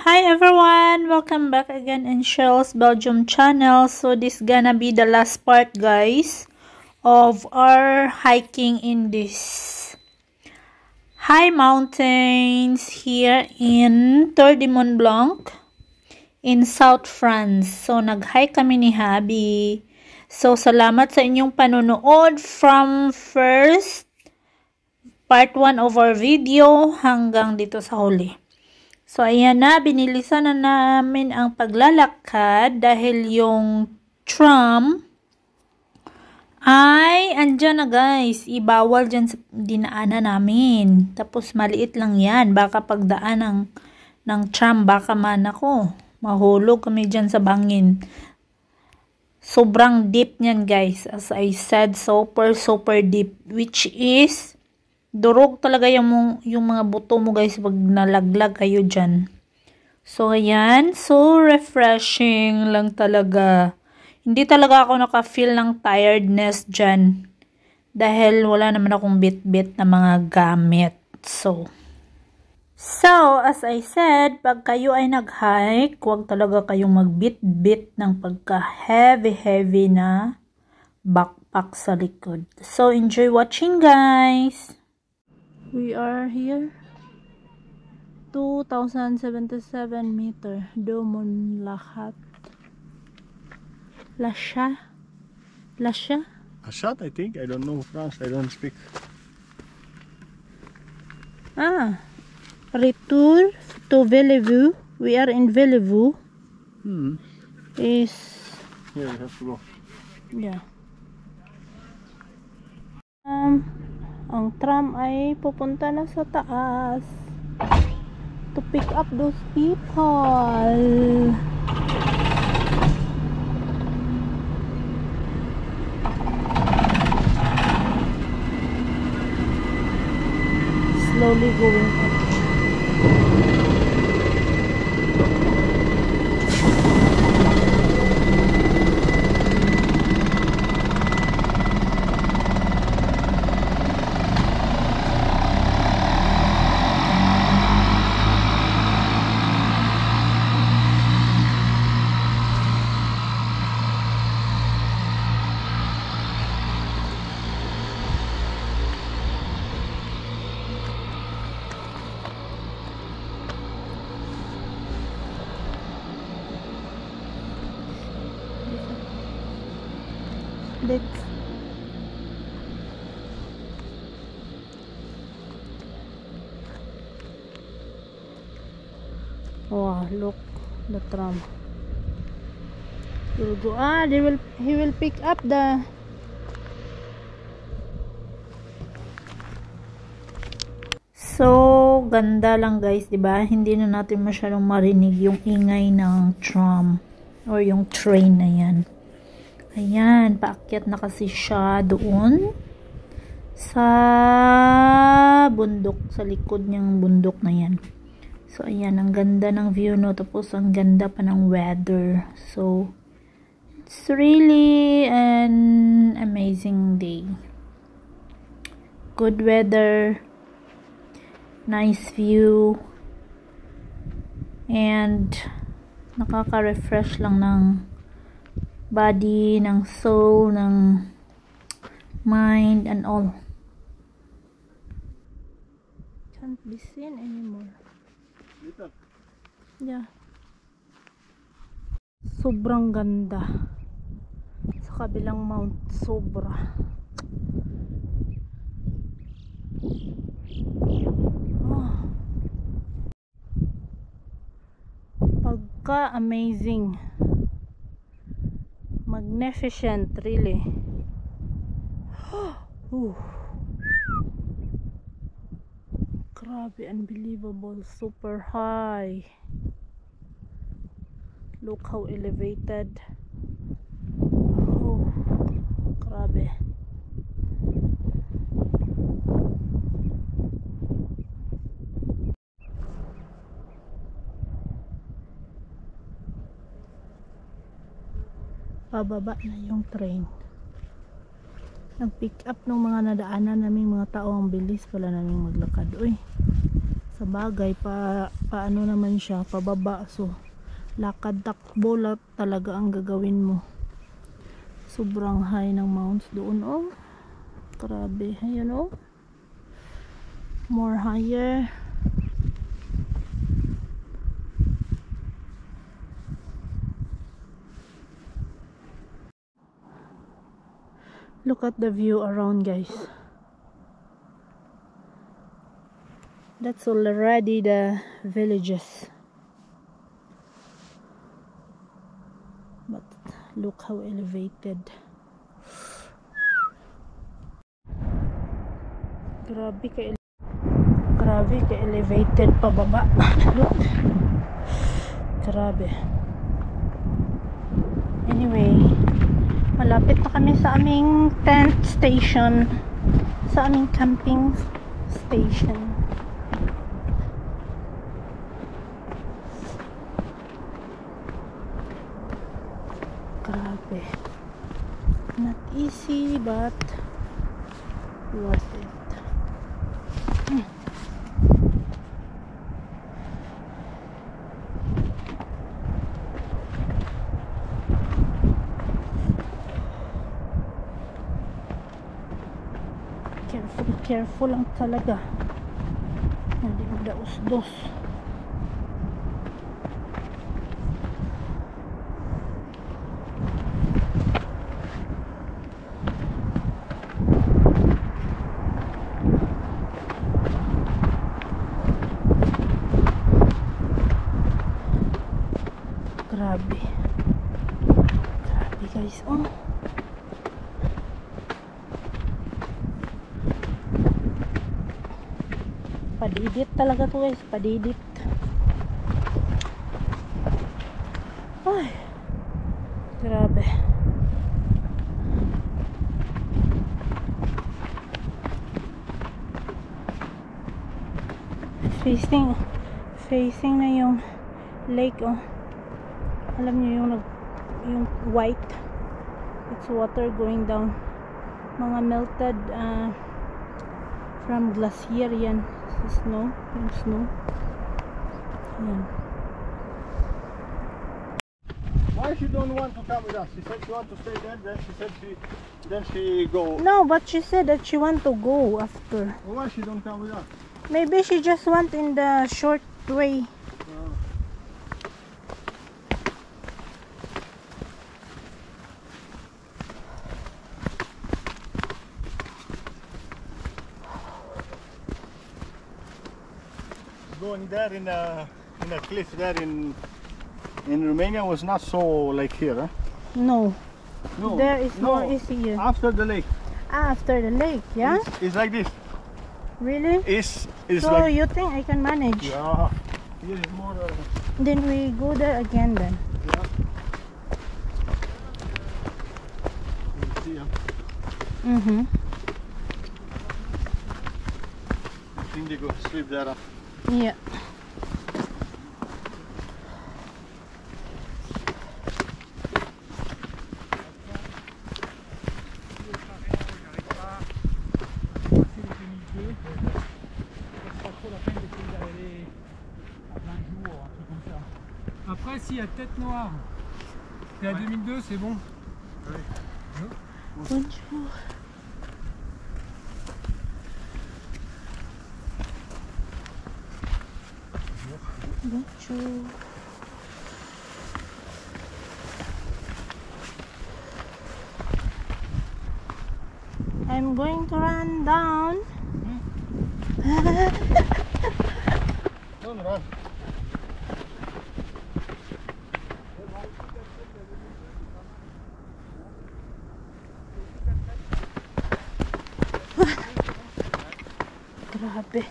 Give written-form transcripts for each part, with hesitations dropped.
Hi everyone, welcome back again in Cheryl's Belgium channel. So this gonna be the last part, guys, of our hiking in this high mountains here in Tour de Mont Blanc in South France. So nag-hike kami ni Habi. So salamat sa inyong panonood from first part 1 of our video hanggang dito sa huli. So, ayan na, binilisan na namin ang paglalakad dahil yung tram ay andyan na, guys. Ibawal dyan sa dinaanan namin. Tapos, maliit lang yan. Baka pagdaan ng tram, baka man ako. Mahulog kami dyan sa bangin. Sobrang deep niyan, guys. As I said, super deep. Which is durog talaga yung mga buto mo, guys, pag nalaglag kayo dyan. So, ayan. So, refreshing lang talaga. Hindi talaga ako naka-feel ng tiredness dyan. Dahil wala naman akong bit-bit na mga gamit. So, as I said, pag kayo ay nag-hike, huwag talaga kayong magbit-bit ng pagka-heavy na backpack sa likod. So, enjoy watching, guys! We are here, 2,077 meter, Domon Lahat. Lasha? Achat, I think. I don't know French. I don't speak. Retour to Bellevue. We are in Bellevue. Is Here we have to go. yeah. Ang tram ay pupunta na sa taas to pick up those people. Slowly going up. Oh, look, the tram. We'll go. He will pick up the. So, ganda lang, guys, 'di ba? Hindi na natin masyadong marinig yung ingay ng tram or yung train na 'yan. Ayan, paakyat na kasi siya doon sa bundok, sa likod niyang bundok na 'yan. So, ayan, ang ganda ng view, no? Tapos, ang ganda pa ng weather. So, it's really an amazing day. Good weather. Nice view. And, nakaka-refresh lang ng body, ng soul, ng mind, and all. Can't be seen anymore. Yeah. Sobrang ganda. Sa kabilang mount, sobra. Pagka-amazing. Magnificent, really. Grabe, unbelievable. Super high. Look how elevated. Oh, grabe. Pababa na yung train. Nag-pick up ng mga nadaanan naming mga tao. Ang bilis pala naming maglakad. Uy, Sa bagay, paano naman siya, pababa. So, lakad takbo lang talaga ang gagawin mo. Sobrang high ng mounts doon, oh. Grabe, ayan, oh. More higher. Look at the view around, guys. That's already the villages. But look how elevated. Grabe ka elevated pababa. Look. Grabe. Anyway, malapit na kami sa aming tent station, sa aming camping station. Grabe. Not easy, but worth it. Careful lang talaga. Hindi mo daos-dos. Grabe. Grabe, guys. Oh. Padidit talaga to, guys. Padidit. Ay. Grabe. Facing na yung lake, oh. Alam niyo yung white. It's water going down. Mga melted from glacier yan. Snow, yung snow. Ayan. Why she don't want to come with us? She said she want to stay there. Then she go. No, but she said that she want to go after. Why she don't come with us? Maybe she just want in the short way. Going there in a cliff there in Romania was not so like here, huh? No. No. There is no. more easier. After the lake. After the lake, yeah? It's like this. Really? It's so like. you think I can manage? Yeah. Here is more. Then we go there again then. Yeah. You see, huh? Mm-hmm. I think they go sleep there. Huh? Yeah. Après, s'il y a tête noire, t'es à 2002, c'est bon. Bonjour. Bonjour. I'm going to run down. Don't run. Grabe.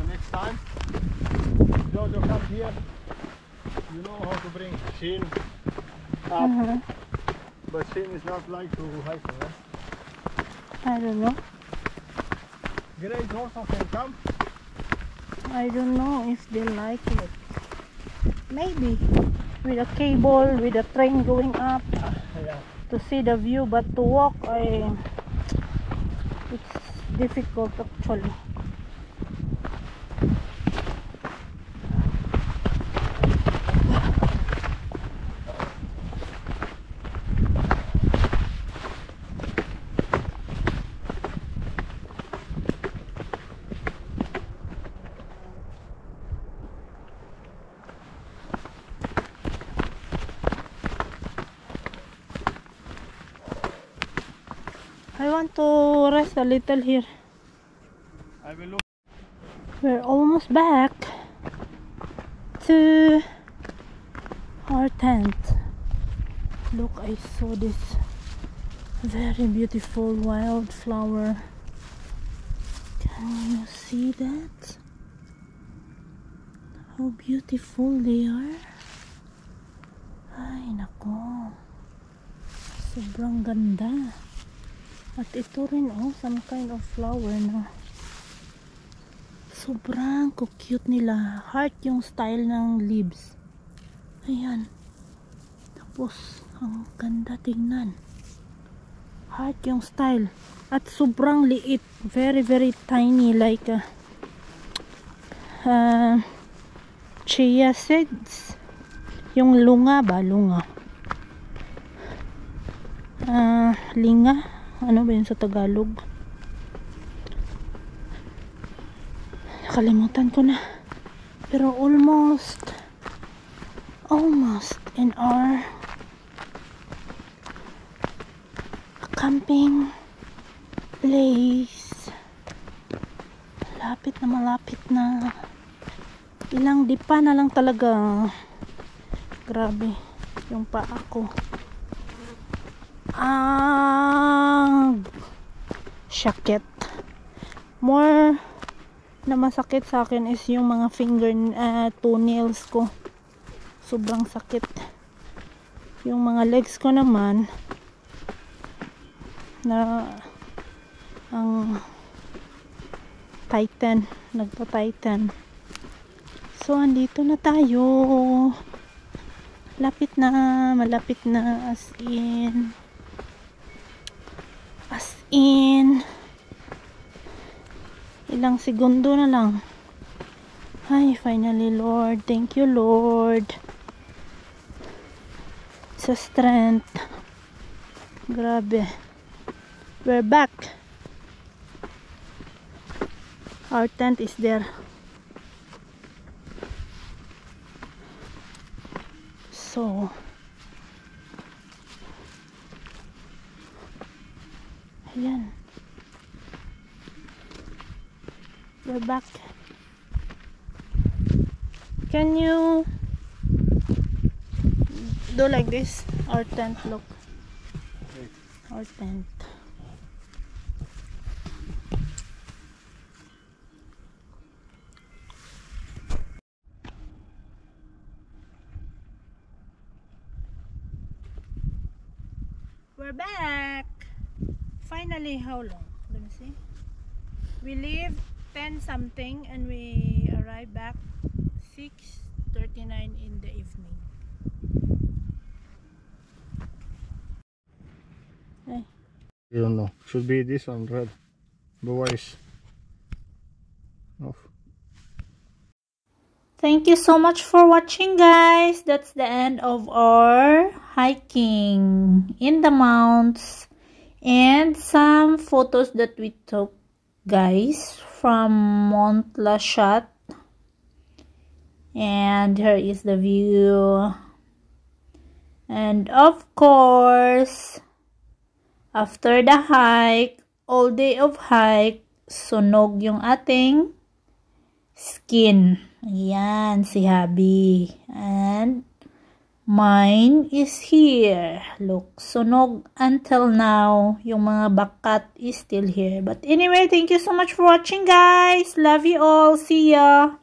Next time, Jojo come here. You know how to bring Shin up, but mountain is not like to hiking, right? I don't know. Great also can come. I don't know if they like it. Maybe with a cable, with a train going up Yeah. to see the view, but to walk, it's difficult actually. I want to rest a little here. I will look. We're almost back to our tent. Look, I saw this very beautiful wildflower. Can you see that? How beautiful they are. Ay, nako. Sobrang ganda. At ito rin, oh, some kind of flower na sobrang cute nila. Heart yung style ng leaves. Ayan. Tapos, ang ganda tingnan. Heart yung style. At sobrang liit. Very, very tiny. Like chia seeds. Yung lunga ba? Lunga. Linga. Ano ba yun sa Tagalog? Nakalimutan ko na. Pero almost in our camping place. Malapit na. Ilang dipa na lang talaga. Grabe yung paa ko. Sakit. More na masakit sa akin is yung mga toenails ko. Sobrang sakit. Yung mga legs ko naman na ang nagpa-tighten. So andito na tayo. Malapit na as in ilang segundo na lang. Ay, finally, Lord. Thank you, Lord, sa strength. Grabe. We're back. Our tent is there. So ayan, we're back. Can you do like this? Our tent, look. Our tent. We're back. Finally, how long? Let me see. We leave 10 something and we arrive back 6:39 in the evening. Hey. You don't know. Should be this one red. Otherwise off. Thank you so much for watching, guys. That's the end of our hiking in the mountains and some photos that we took, guys, from Mont Lachat. And here is the view. And of course, after the hike, all day of hike, sunog yung ating skin. Ayan, si Habi. And mine is here. Look, sunog until now. Yung mga bakat is still here. But anyway, thank you so much for watching, guys. Love you all. See ya.